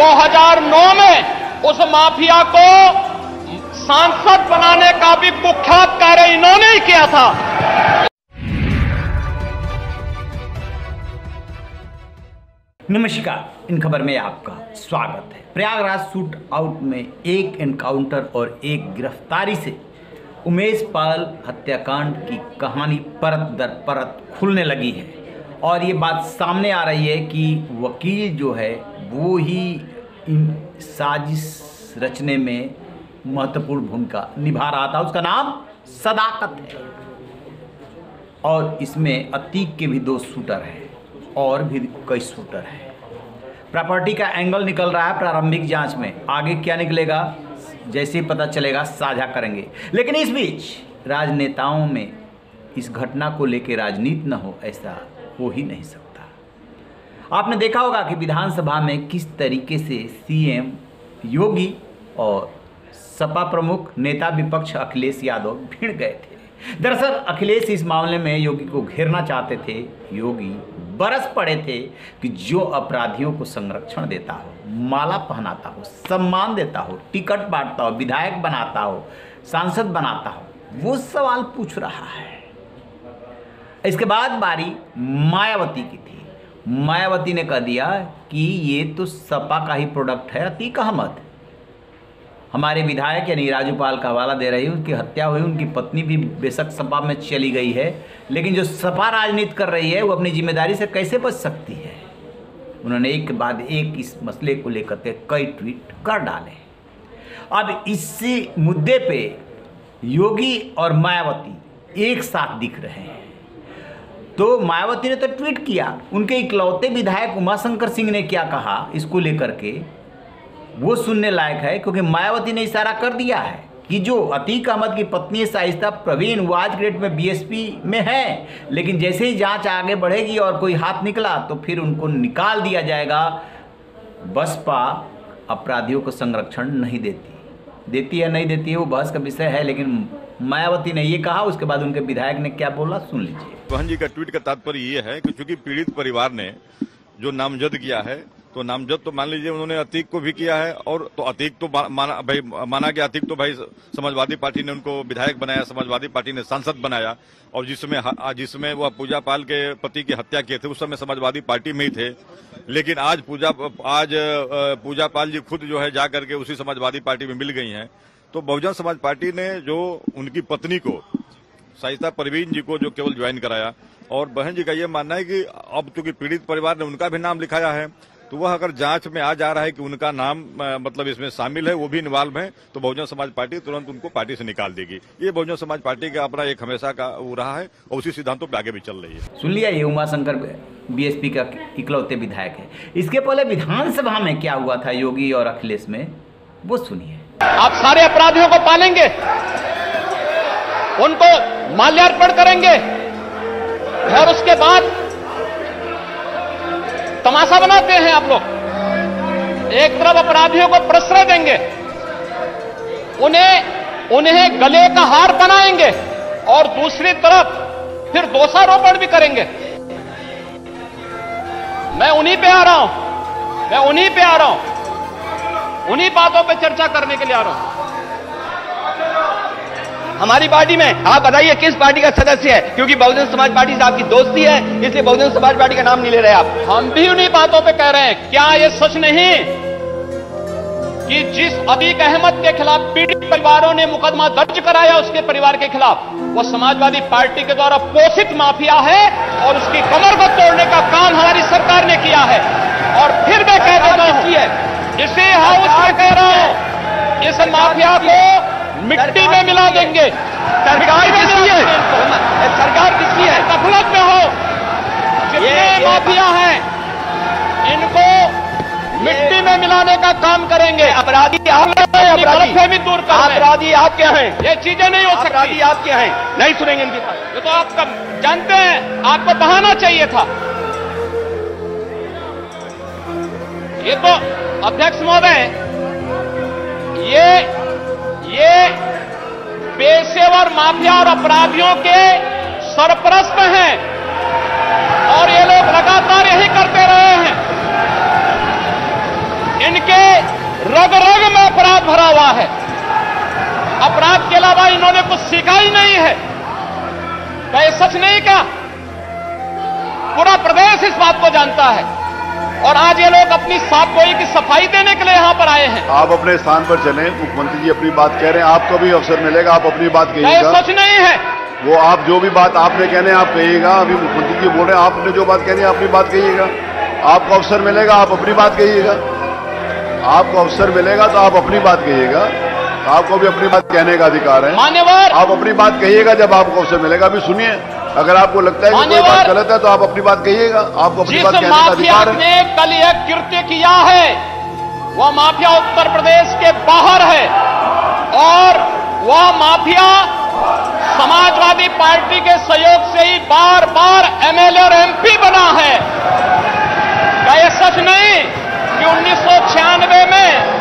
2009 में उस माफिया को सांसद बनाने का भी कुख्यात कार्य इन्होंने ही किया था। नमस्कार, इन खबर में आपका स्वागत है। प्रयागराज शूट आउट में एक एनकाउंटर और एक गिरफ्तारी से उमेश पाल हत्याकांड की कहानी परत दर परत खुलने लगी है और ये बात सामने आ रही है कि वकील जो है वो ही इन साजिश रचने में महत्वपूर्ण भूमिका निभा रहा था। उसका नाम सदाकत है और इसमें अतीक के भी 2 शूटर हैं और भी कई शूटर हैं। प्रॉपर्टी का एंगल निकल रहा है प्रारंभिक जांच में, आगे क्या निकलेगा जैसे ही पता चलेगा साझा करेंगे। लेकिन इस बीच राजनेताओं में इस घटना को लेकर राजनीति न हो, ऐसा हो ही नहीं सकता। आपने देखा होगा कि विधानसभा में किस तरीके से सीएम योगी और सपा प्रमुख नेता विपक्ष अखिलेश यादव भिड़ गए थे। दरअसल अखिलेश इस मामले में योगी को घेरना चाहते थे। योगी बरस पड़े थे कि जो अपराधियों को संरक्षण देता हो, माला पहनाता हो, सम्मान देता हो, टिकट बांटता हो, विधायक बनाता हो, सांसद बनाता हो, वो सवाल पूछ रहा है। इसके बाद बारी मायावती की थी। मायावती ने कह दिया कि ये तो सपा का ही प्रोडक्ट है। अतीक अहमद हमारे विधायक यानी राजूपाल का हवाला दे रही है, उनकी हत्या हुई, उनकी पत्नी भी बेशक सपा में चली गई है, लेकिन जो सपा राजनीति कर रही है वो अपनी जिम्मेदारी से कैसे बच सकती है। उन्होंने एक के बाद एक इस मसले को लेकर के कई ट्वीट कर डाले। अब इसी मुद्दे पे योगी और मायावती एक साथ दिख रहे हैं। तो मायावती ने तो ट्वीट किया, उनके इकलौते विधायक उमाशंकर सिंह ने क्या कहा इसको लेकर के वो सुनने लायक है, क्योंकि मायावती ने इशारा कर दिया है कि जो अतीक अहमद की पत्नी शाइस्ता प्रवीण वो आज ग्रेड में बीएसपी में है, लेकिन जैसे ही जांच आगे बढ़ेगी और कोई हाथ निकला तो फिर उनको निकाल दिया जाएगा। बसपा अपराधियों को संरक्षण नहीं देती है नहीं देती है वो बहस का विषय है, लेकिन मायावती ने ये कहा। उसके बाद उनके विधायक ने क्या बोला सुन लीजिए। बहन जी का ट्वीट का तात्पर्य ये है कि चूंकि पीड़ित परिवार ने जो नामजद किया है तो नामजद तो मान लीजिए उन्होंने अतीक को भी किया है, और तो अतीक तो माना कि अतीक तो भाई समाजवादी पार्टी ने उनको विधायक बनाया, समाजवादी पार्टी ने सांसद बनाया, और जिसमें वह पूजा पाल के पति की हत्या किए थे उस समय समाजवादी पार्टी में ही थे। लेकिन आज पूजा पाल जी खुद जो है जा करके उसी समाजवादी पार्टी में मिल गई हैं। तो बहुजन समाज पार्टी ने जो उनकी पत्नी को शाइस्ता परवीन जी को जो केवल ज्वाइन कराया, और बहन जी का ये मानना है कि अब चूंकि पीड़ित परिवार ने उनका भी नाम लिखाया है तो वह अगर जांच में आ जा रहा है कि उनका नाम मतलब इसमें शामिल है, वो भी इन्वॉल्व है, तो बहुजन समाज पार्टी तुरंत उनको पार्टी से निकाल देगी। ये बहुजन समाज पार्टी का अपना एक हमेशा का वो रहा है और उसी सिद्धांतों पर आगे भी चल रही है। सुन लिया, ये उमाशंकर बीएसपी का इकलौते विधायक है। इसके पहले विधानसभा में क्या हुआ था योगी और अखिलेश में, वो सुनिए। आप सारे अपराधियों को पालेंगे, उनको माल्यार्पण करेंगे और उसके बाद तमाशा बनाते हैं आप लोग। एक तरफ अपराधियों को प्रश्रय देंगे, उन्हें गले का हार बनाएंगे और दूसरी तरफ फिर दोषारोपण भी करेंगे। मैं उन्हीं पे आ रहा हूं, उन्हीं बातों पे चर्चा करने के लिए आ रहा हूं। हमारी पार्टी में आप बताइए किस पार्टी का सदस्य है, क्योंकि बहुजन समाज पार्टी से आपकी दोस्ती है इसलिए बहुजन समाज पार्टी का नाम नहीं ले रहे आप। हम भी उन्हीं बातों पे कह रहे हैं। क्या ये सच नहीं कि जिस अतीक अहमद के खिलाफ पीड़ित परिवारों ने मुकदमा दर्ज कराया उसके परिवार के खिलाफ, वो समाजवादी पार्टी के द्वारा पोषित माफिया है और उसकी कमर को तोड़ने का काम हमारी सरकार ने किया है। और फिर मैं कह देता हूं, इसी हाउस में कह रहा हूं, इस माफिया को मिट्टी में मिला देंगे। सरकार किसकी है? सरकार किसकी है? गफलत में हो जितने माफिया हैं इनको मिट्टी में मिलाने का काम करेंगे। अपराधी आप क्या हैं? गलतफहमी दूर कर, अपराधी आप क्या हैं? ये चीजें नहीं हो सकती। अपराधी आप क्या हैं? नहीं सुनेंगे इनकी बात। ये तो आप जानते हैं, आपको बहाना चाहिए था। ये तो अध्यक्ष महोदय, ये पेशेवर माफिया और अपराधियों के सरपरस्त हैं और ये लोग लगातार यही करते रहे हैं। इनके दिखा ही नहीं है। क्या ये सच नहीं का? पूरा प्रदेश इस बात को जानता है और आज ये लोग अपनी साफ गोई की सफाई देने के लिए यहां पर आए हैं। आप अपने स्थान पर चलें, मुख्यमंत्री जी अपनी बात कह रहे हैं, आपको भी अवसर मिलेगा, आप अपनी बात क्या ये कहिएगा। सच नहीं है? वो आप जो भी बात आपने कहने आप कहिएगा। अभी मुख्यमंत्री जी बोल रहे हैं, आपने जो बात कहनी है अपनी बात कहिएगा। आपको अवसर मिलेगा, आप अपनी बात कहिएगा। आपको अवसर मिलेगा तो आप अपनी बात कहिएगा। आपको भी अपनी बात कहने का अधिकार है। मान्यवर, आप अपनी बात कहिएगा जब आपको अवसर मिलेगा। अभी सुनिए, अगर आपको लगता है कि कोई बात गलत है तो आप अपनी बात कहिएगा। आपको अपनी जिस बात कहने का माफिया अधिकार है। ने कल यह कृत्य किया है वह माफिया उत्तर प्रदेश के बाहर है और वह माफिया समाजवादी पार्टी के सहयोग से ही बार बार एमएलए और एमपी बना है। क्या यह सच नहीं कि 1996 में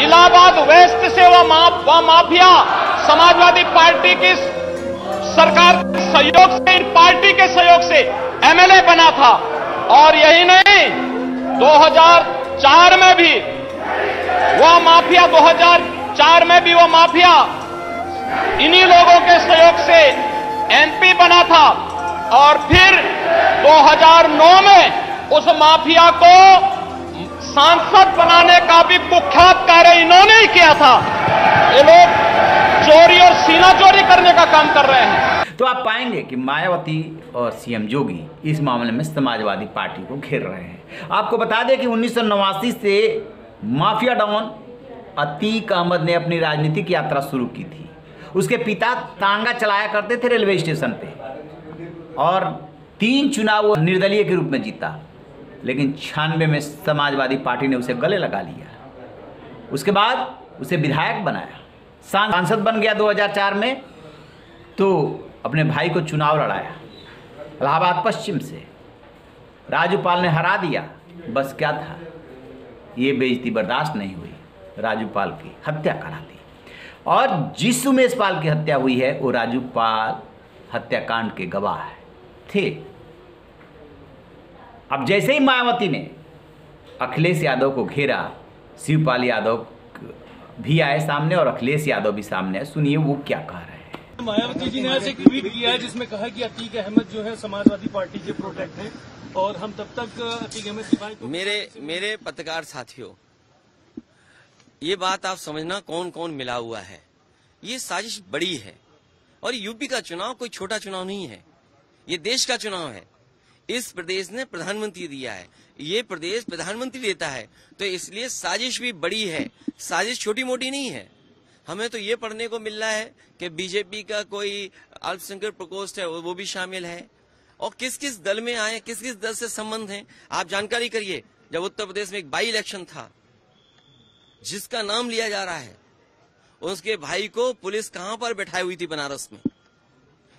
इलाहाबाद वेस्ट से वह माफिया समाजवादी पार्टी की सरकार के सहयोग से, इन पार्टी के सहयोग से एमएलए बना था? और यही नहीं, 2004 में भी वह माफिया 2004 में भी वह माफिया इन्हीं लोगों के सहयोग से एमपी बना था और फिर 2009 में उस माफिया को सांसद बनाने का भी कुख्यात कार्य इन्होंने ही किया था। ये लोग चोरी और सीना चोरी करने का काम कर रहे हैं। तो आप पाएंगे कि मायावती और सीएम योगी इस मामले में समाजवादी पार्टी को घेर रहे हैं। आपको बता दें कि 1989 से माफिया डॉन अतीक अहमद ने अपनी राजनीतिक यात्रा शुरू की थी। उसके पिता तांगा चलाया करते थे रेलवे स्टेशन पे और 3 चुनाव वो निर्दलीय के रूप में जीता, लेकिन 96 में समाजवादी पार्टी ने उसे गले लगा लिया। उसके बाद उसे विधायक बनाया, सांसद बन गया 2004 में, तो अपने भाई को चुनाव लड़ाया इलाहाबाद पश्चिम से। राजूपाल ने हरा दिया। बस क्या था, ये बेइज्जती बर्दाश्त नहीं हुई, राजूपाल की हत्या करा दी। और जिस उमेश पाल की हत्या हुई है वो राजूपाल हत्याकांड के गवाह थे। अब जैसे ही मायावती ने अखिलेश यादव को घेरा, शिवपाल यादव भी आए सामने और अखिलेश यादव भी सामने आए। सुनिए वो क्या कह रहे हैं। मायावती जी ने ऐसे एक ट्वीट किया है जिसमें कहा कि अतीक अहमद जो है समाजवादी पार्टी के प्रोटेक्ट हैं और हम तब तक अतीक अहमद सिपाही। मेरे पत्रकार साथियों, ये बात आप समझना कौन कौन मिला हुआ है। ये साजिश बड़ी है और यूपी का चुनाव कोई छोटा चुनाव नहीं है, ये देश का चुनाव है। इस प्रदेश ने प्रधानमंत्री दिया है, ये प्रदेश प्रधानमंत्री देता है, तो इसलिए साजिश भी बड़ी है, साजिश छोटी मोटी नहीं है। हमें तो ये पढ़ने को मिल रहा है कि बीजेपी का कोई अल्पसंख्यक प्रकोष्ठ है वो भी शामिल है और किस किस दल में आए, किस किस दल से संबंध है आप जानकारी करिए। जब उत्तर प्रदेश में एक बाई इलेक्शन था जिसका नाम लिया जा रहा है, उसके भाई को पुलिस कहां पर बैठाई हुई थी, बनारस में।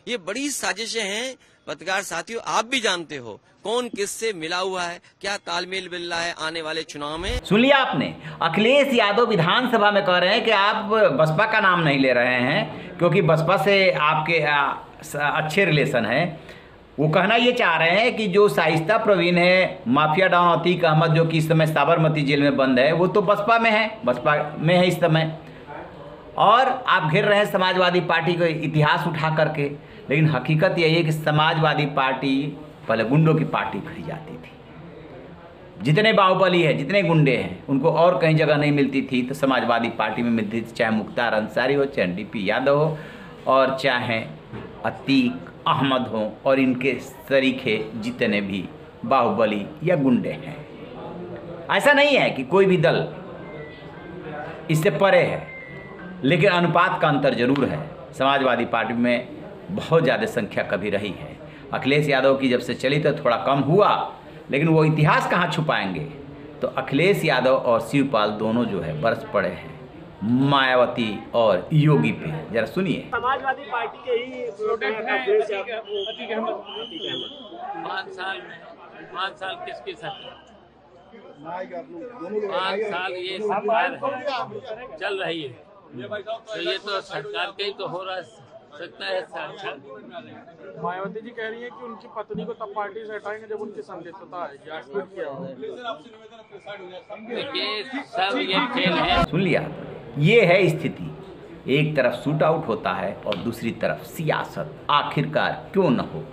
ये बड़ी साजिशें हैं पत्रकार साथियों, आप भी जानते हो कौन किससे मिला हुआ है, क्या तालमेल मिल रहा है आने वाले चुनाव में। सुन लिया आपने, अखिलेश यादव विधानसभा में कह रहे हैं कि आप बसपा का नाम नहीं ले रहे हैं क्योंकि बसपा से आपके अच्छे रिलेशन है। वो कहना ये चाह रहे हैं कि जो शाइस्ता प्रवीण है, माफिया डॉन अतीक अहमद जो कि इस समय साबरमती जेल में बंद है, वो तो बसपा में है, बसपा में है इस समय, और आप घेर रहे हैं समाजवादी पार्टी को इतिहास उठा करके। लेकिन हकीकत यही है कि समाजवादी पार्टी पहले गुंडों की पार्टी कही जाती थी। जितने बाहुबली है, जितने गुंडे हैं, उनको और कहीं जगह नहीं मिलती थी तो समाजवादी पार्टी में मिलती थी, चाहे मुख्तार अंसारी हो, चाहे डीपी यादव हो और चाहे अतीक अहमद हो और इनके सरीखे जितने भी बाहुबली या गुंडे हैं। ऐसा नहीं है कि कोई भी दल इससे परे है, लेकिन अनुपात का अंतर जरूर है। समाजवादी पार्टी में बहुत ज़्यादा संख्या कभी रही है। अखिलेश यादव की जब से चली तो थोड़ा कम हुआ, लेकिन वो इतिहास कहाँ छुपाएंगे। तो अखिलेश यादव और शिवपाल दोनों जो है बरस पड़े हैं मायावती और योगी पे। जरा सुनिए। समाजवादी पार्टी के ही प्रोटेक्ट हैं अतीक अहमद। 5 साल किसके साथ, 5 साल ये सरकार चल रही है, तो ये तो सरकार के ही तो हो रहा सकता है। मायावती जी कह रही है कि उनकी पत्नी को तब पार्टी से हटाएंगे जब उनकी संदिग्धता आएगी। देखिए सब ये खेल है। सुन लिया, ये है स्थिति। एक तरफ शूट आउट होता है और दूसरी तरफ सियासत। आखिरकार क्यों न हो,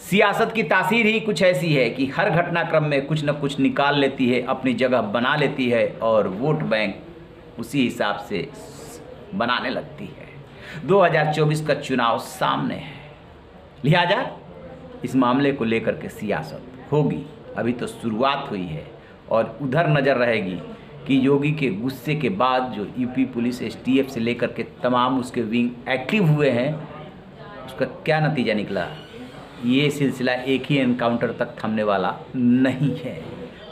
सियासत की तासीर ही कुछ ऐसी है कि हर घटनाक्रम में कुछ न कुछ निकाल लेती है, अपनी जगह बना लेती है और वोट बैंक उसी हिसाब से बनाने लगती है। 2024 का चुनाव सामने है, लिहाजा इस मामले को लेकर के सियासत होगी। अभी तो शुरुआत हुई है और उधर नज़र रहेगी कि योगी के गुस्से के बाद जो यूपी पुलिस एसटीएफ से लेकर के तमाम उसके विंग एक्टिव हुए हैं, उसका क्या नतीजा निकला। ये सिलसिला एक ही एनकाउंटर तक थमने वाला नहीं है,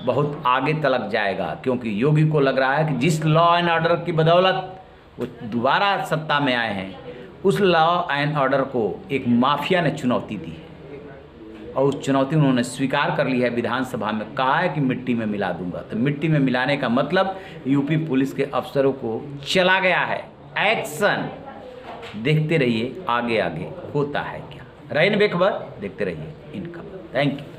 बहुत आगे तलक जाएगा, क्योंकि योगी को लग रहा है कि जिस लॉ एंड ऑर्डर की बदौलत वो दोबारा सत्ता में आए हैं, उस लॉ एंड ऑर्डर को एक माफिया ने चुनौती दी है और उस चुनौती उन्होंने स्वीकार कर ली है। विधानसभा में कहा है कि मिट्टी में मिला दूंगा। तो मिट्टी में मिलाने का मतलब यूपी पुलिस के अफसरों को चला गया है एक्शन। देखते रहिए आगे आगे होता है क्या। रहीन बेखबर, देखते रहिए इन खबर। Thank you.